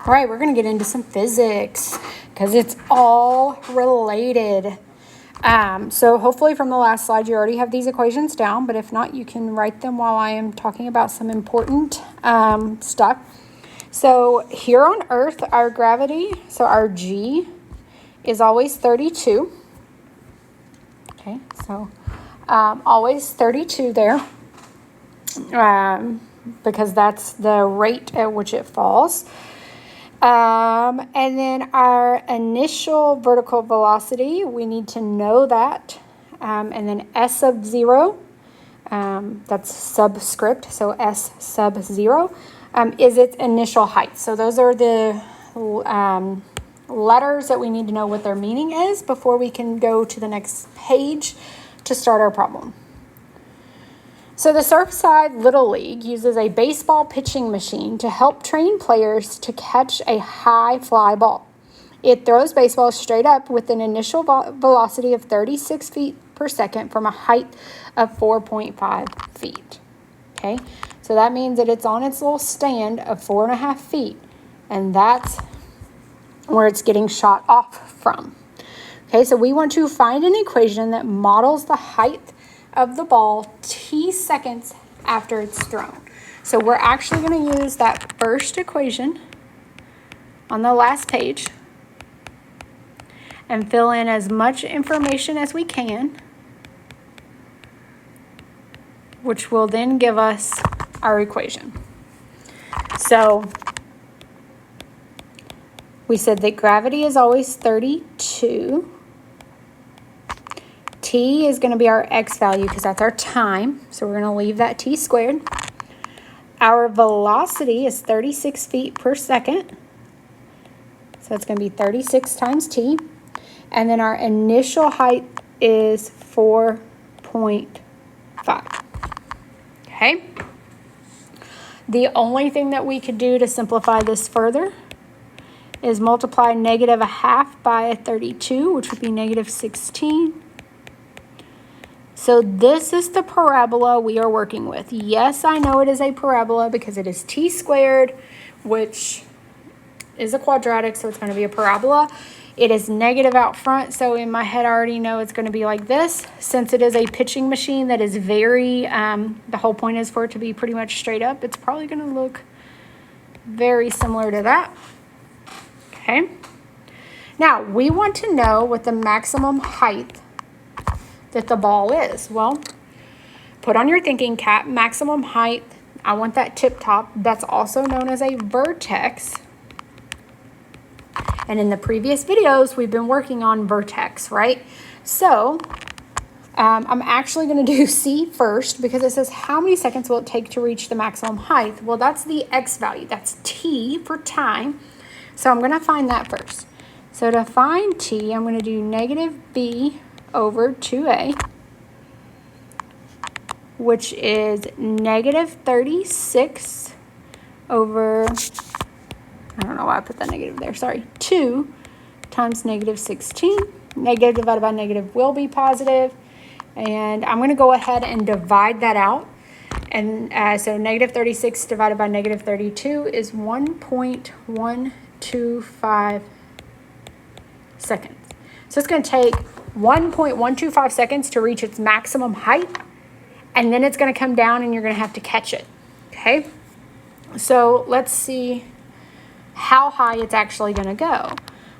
All right, we're going to get into some physics because it's all related. So hopefully from the last slide, you already have these equations down, but if not, you can write them while I am talking about some important stuff. So here on Earth, our gravity, so our G is always 32. Okay, so always 32 there because that's the rate at which it falls. And then our initial vertical velocity, we need to know that. And then S sub 0, that's subscript, so S sub 0, is its initial height. So those are the letters that we need to know what their meaning is before we can go to the next page to start our problem. So the Surfside Little League uses a baseball pitching machine to help train players to catch a high fly ball. It throws baseballs straight up with an initial velocity of 36 feet per second from a height of 4.5 feet. Okay, so that means that it's on its little stand of 4.5 feet, and that's where it's getting shot off from. Okay, so we want to find an equation that models the height of the ball t seconds after it's thrown. So we're actually going to use that first equation on the last page and fill in as much information as we can, which will then give us our equation. So we said that gravity is always 32. T is going to be our x value because that's our time. So we're going to leave that t squared. Our velocity is 36 feet per second. So it's going to be 36 times t. And then our initial height is 4.5. Okay. The only thing that we could do to simplify this further is multiply negative 1/2 by 32, which would be negative 16. So this is the parabola we are working with. Yes, I know it is a parabola because it is t squared, which is a quadratic, so it's going to be a parabola. It is negative out front, so in my head I already know it's going to be like this. Since it is a pitching machine that is very, the whole point is for it to be pretty much straight up, it's probably going to look very similar to that. Okay. Now, we want to know what the maximum height that the ball is. Well, put on your thinking cap, maximum height, I want that tip top. That's also known as a vertex. And in the previous videos, we've been working on vertex, right? So I'm actually going to do C first because it says how many seconds will it take to reach the maximum height? Well, that's the x value. That's t for time. So I'm going to find that first. So to find t, I'm going to do negative b over 2a, which is negative 36 over, I don't know why I put that negative there, sorry, 2 times negative 16. Negative divided by negative will be positive, and I'm going to go ahead and divide that out. And so negative 36 divided by negative 32 is 1.125 seconds. So it's going to take 1.125 seconds to reach its maximum height, and then it's going to come down and you're going to have to catch it. Okay, so let's see how high it's actually going to go.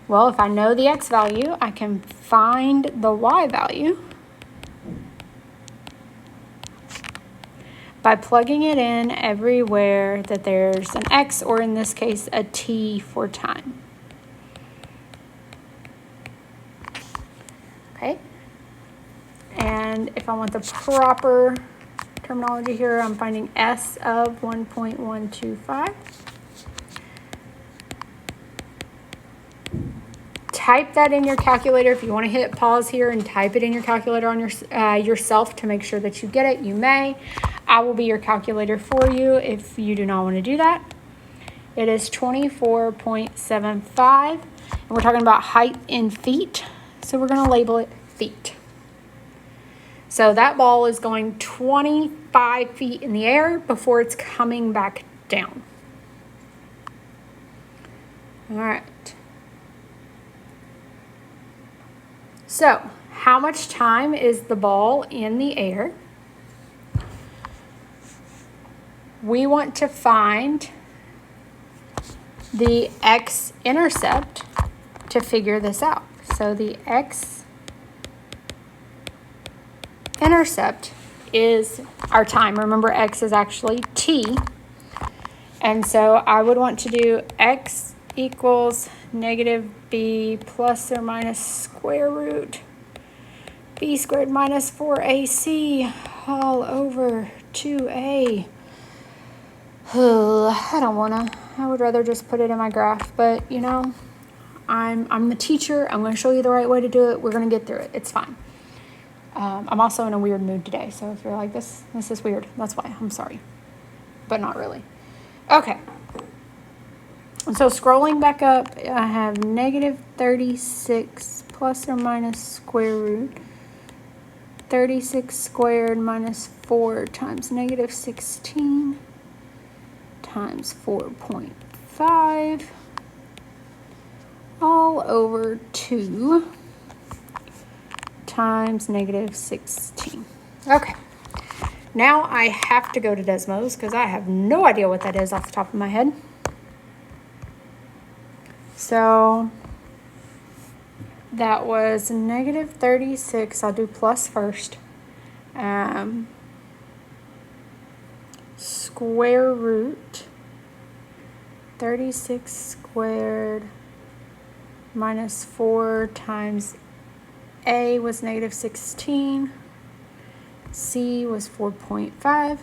Well, if I know the x value, I can find the y value by plugging it in everywhere that there's an x, or in this case a t for time. Okay, and if I want the proper terminology here, I'm finding S of 1.125. Type that in your calculator. If you want to hit pause here and type it in your calculator on yourself to make sure that you get it, you may. I will be your calculator for you if you do not want to do that. It is 24.75, and we're talking about height in feet. So we're going to label it feet. So that ball is going 25 feet in the air before it's coming back down. All right. So, how much time is the ball in the air? We want to find the x-intercept to figure this out. So the x-intercept is our time. Remember, x is actually t. And so I would want to do x equals negative b plus or minus square root b squared minus 4ac all over 2a. I don't want to. I would rather just put it in my graph, but you know, I'm the teacher. I'm going to show you the right way to do it. We're going to get through it. It's fine. I'm also in a weird mood today, so if you're like, this is weird, that's why. I'm sorry, but not really. Okay. So scrolling back up, I have negative 36 plus or minus square root 36 squared minus 4 times negative 16 times 4.5 all over 2 times negative 16. Okay, now I have to go to Desmos because I have no idea what that is off the top of my head. So that was negative 36. I'll do plus first. Square root 36 squared minus 4 times a was negative 16. C was 4.5.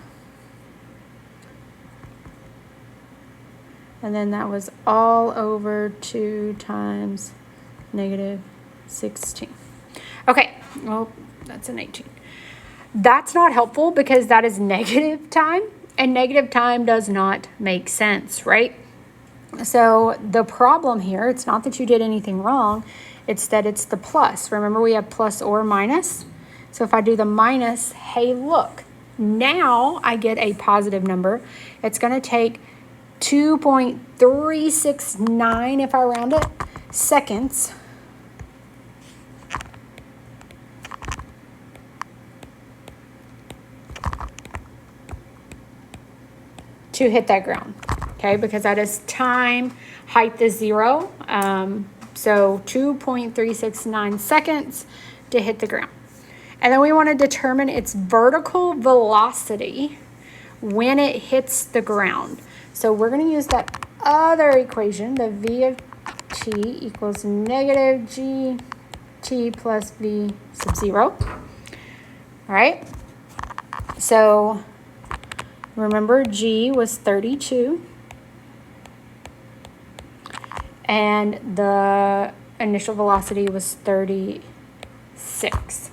And then that was all over 2 times negative 16. Okay, well, that's an 18. That's not helpful because that is negative time, and negative time does not make sense, right? So the problem here, it's not that you did anything wrong, it's that it's the plus. Remember, we have plus or minus. So if I do the minus, hey, look, now I get a positive number. It's going to take 2.369, if I round it, seconds to hit that ground, okay? Because that is time, height is 0. So 2.369 seconds to hit the ground. And then we want to determine its vertical velocity when it hits the ground. So we're going to use that other equation, the v of t equals negative gt plus v sub 0. All right. So remember, g was 32. And the initial velocity was 36.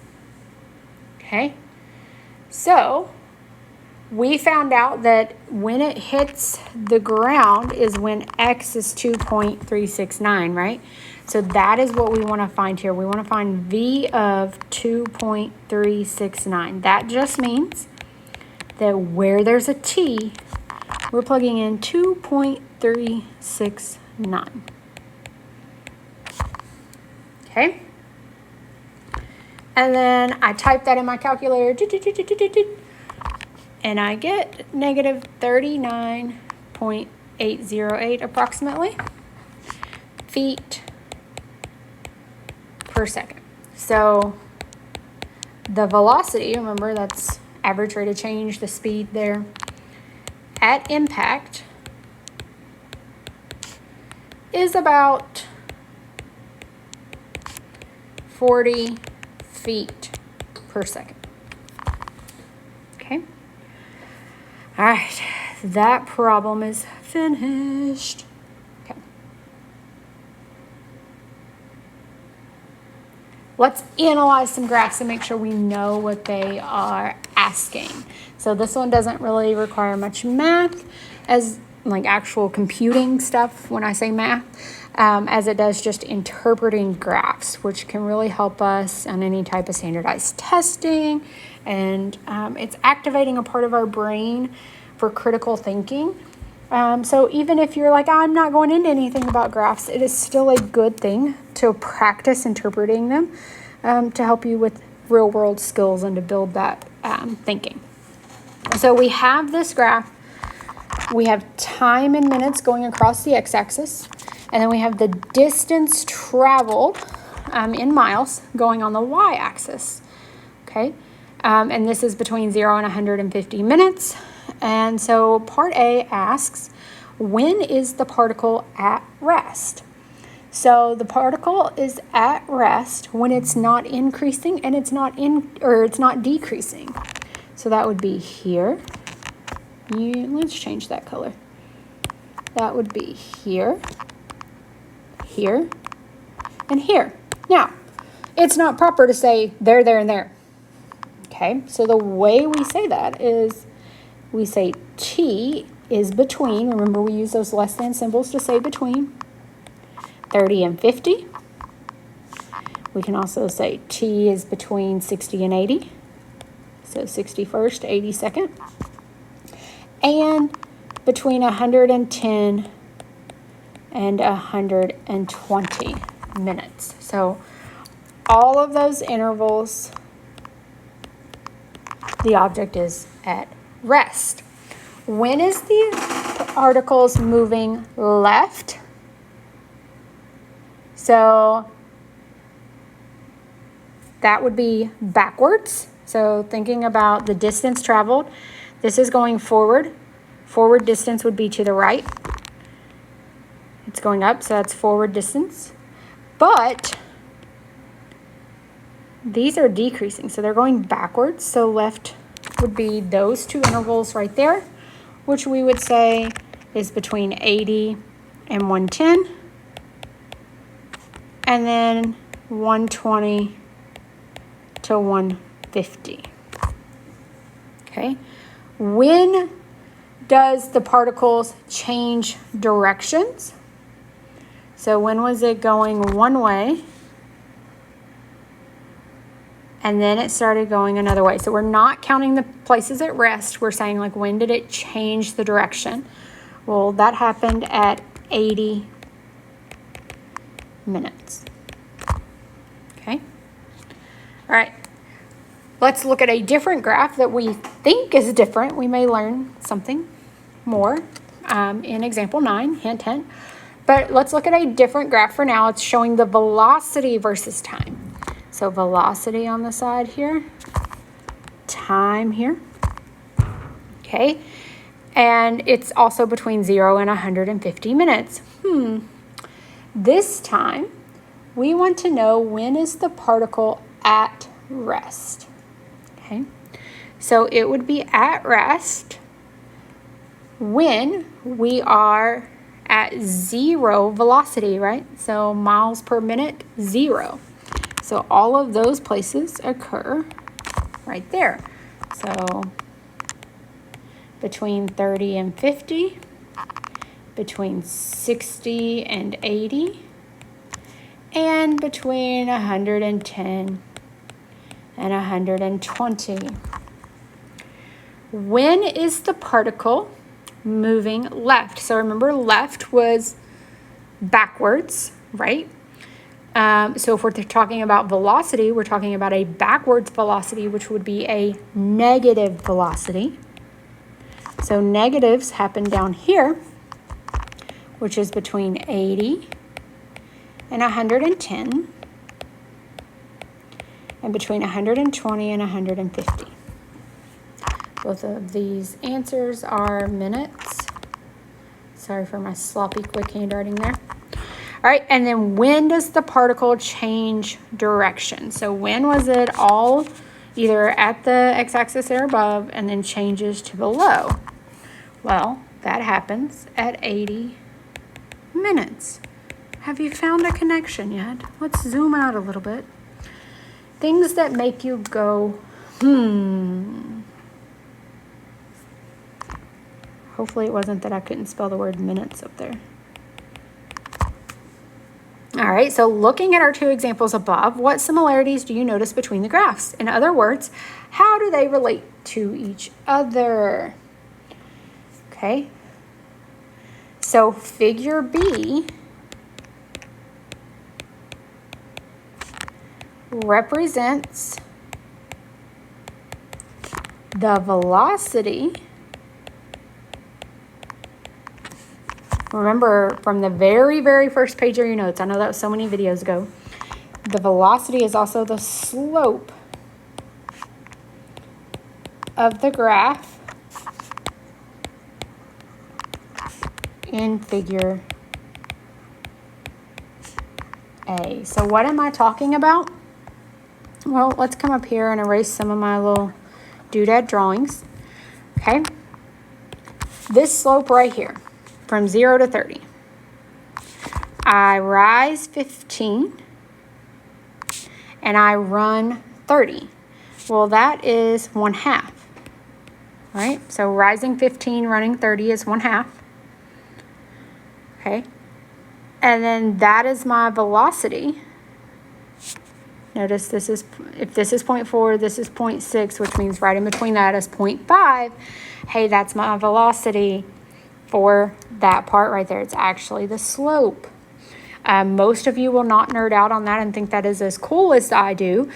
Okay. So we found out that when it hits the ground is when x is 2.369, right? So that is what we want to find here. We want to find v of 2.369. That just means that where there's a t, we're plugging in 2.369. Okay? And then I type that in my calculator, and I get negative 39.808 approximately feet per second. So the velocity, remember, that's average rate of change, the speed there, at impact is about 40 feet per second. Okay. All right. That problem is finished. Okay. Let's analyze some graphs and make sure we know what they are asking. So this one doesn't really require much math, as like actual computing stuff when I say math, as it does just interpreting graphs, which can really help us on any type of standardized testing. And it's activating a part of our brain for critical thinking. So even if you're like, I'm not going into anything about graphs, it is still a good thing to practice interpreting them to help you with real world skills and to build that thinking. So we have this graph. We have time in minutes going across the x-axis, and then we have the distance traveled in miles going on the y-axis, okay? And this is between 0 and 150 minutes. And so part A asks, when is the particle at rest? So the particle is at rest when it's not increasing and it's not decreasing. So that would be here. Let's change that color. That would be here, here, and here. Now, it's not proper to say there, there, and there. Okay, so the way we say that is we say T is between, remember we use those less than symbols to say between, 30 and 50. We can also say T is between 60 and 80. So 61st, 82nd. And between 110 and 120 minutes. So all of those intervals, the object is at rest. When is the particles moving left? So that would be backwards. So thinking about the distance traveled, this is going forward. Forward distance would be to the right. It's going up, so that's forward distance. But these are decreasing, so they're going backwards. So left would be those two intervals right there, which we would say is between 80 and 110. And then 120 to 150. Okay. When does the particles change directions? So when was it going one way? And then it started going another way. So we're not counting the places at rest. We're saying, like, when did it change the direction? Well, that happened at 80 minutes. Okay. All right. Let's look at a different graph that we think is different. We may learn something more in example 9, hint, hint. But let's look at a different graph for now. It's showing the velocity versus time. So velocity on the side here, time here. Okay. And it's also between 0 and 150 minutes. This time, we want to know when is the particle at rest. Okay. So it would be at rest when we are at 0 velocity, right? So miles per minute, 0. So all of those places occur right there. So between 30 and 50, between 60 and 80, and between 110 and 120. When is the particle moving left? So remember, left was backwards, right? So if we're talking about velocity, we're talking about a backwards velocity, which would be a negative velocity. So negatives happen down here, which is between 80 and 110, and between 120 and 150. Both of these answers are minutes. Sorry for my sloppy, quick handwriting there. All right, and then when does the particle change direction? So when was it all either at the x-axis or above and then changes to below? Well, that happens at 80 minutes. Have you found a connection yet? Let's zoom out a little bit. Things that make you go, Hopefully it wasn't that I couldn't spell the word minutes up there. All right, so looking at our two examples above, what similarities do you notice between the graphs? In other words, how do they relate to each other? Okay. So figure B represents the velocity. Remember from the very, very first page of your notes, I know that was so many videos ago, the velocity is also the slope of the graph in figure A. So what am I talking about? Well, let's come up here and erase some of my little doodad drawings. Okay. This slope right here, from 0 to 30. I rise 15 and I run 30. Well, that is 1/2. Right? So rising 15, running 30 is 1/2. Okay. And then that is my velocity. Notice this is, if this is 0.4, this is 0.6, which means right in between that is 0.5. Hey, that's my velocity for that part right there. It's actually the slope. Most of you will not nerd out on that and think that is as cool as I do,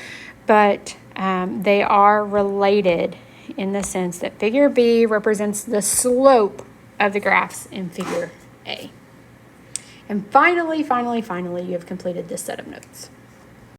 but they are related in the sense that figure B represents the slope of the graphs in figure A. And finally, you have completed this set of notes.